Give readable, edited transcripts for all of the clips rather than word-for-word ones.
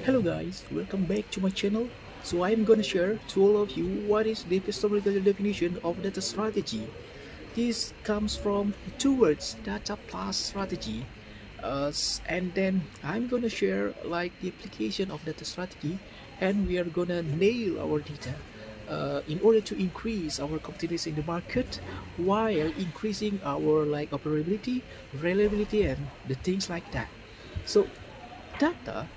Hello guys, welcome back to my channel. So I'm gonna share to all of you what is the historical definition of data strategy. This comes from two words, data plus strategy. And then I'm gonna share like the application of data strategy, and we are gonna nail our data in order to increase our competitiveness in the market while increasing our like operability, reliability, and the things like that. So data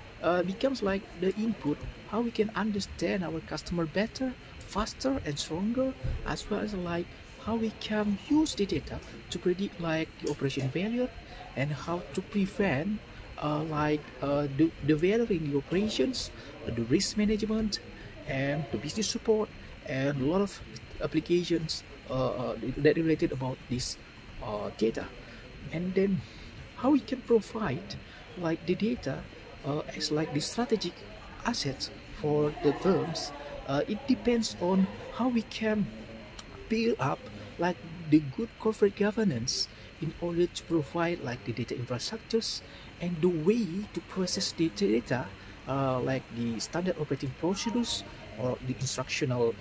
becomes like the input how we can understand our customer better, faster, and stronger, as well as like how we can use the data to predict like the operation failure and how to prevent the failure in the operations, the risk management, and the business support, and a lot of applications that related about this data. And then how we can provide like the data as like the strategic assets for the firms. It depends on how we can build up like the good corporate governance in order to provide like the data infrastructures and the way to process the data, like the standard operating procedures or the instructional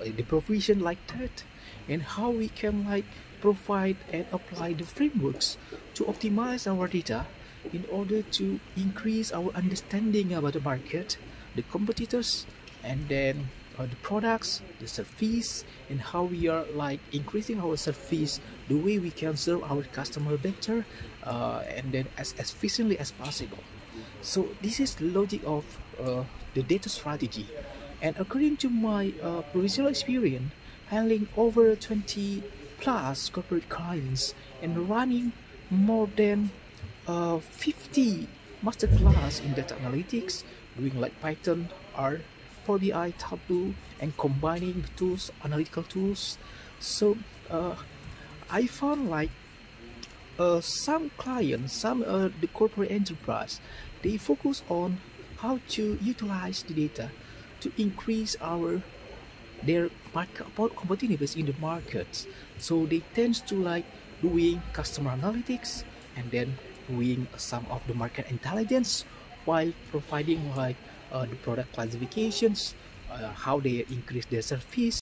the provision like that, and how we can like provide and apply the frameworks to optimize our data in order to increase our understanding about the market, the competitors, and then the products, the service, and how we are like increasing our service, the way we can serve our customer better, and then as efficiently as possible. So this is the logic of the data strategy. And according to my professional experience, handling over 20 plus corporate clients and running more than 50 masterclass in data analytics, doing like Python, R, Power BI, Tableau, and combining the tools, analytical tools. So I found like some clients, some the corporate enterprise, they focus on how to utilize the data to increase their market competitiveness in the markets. So they tend to like doing customer analytics and then doing some of the market intelligence while providing like the product classifications, how they increase their service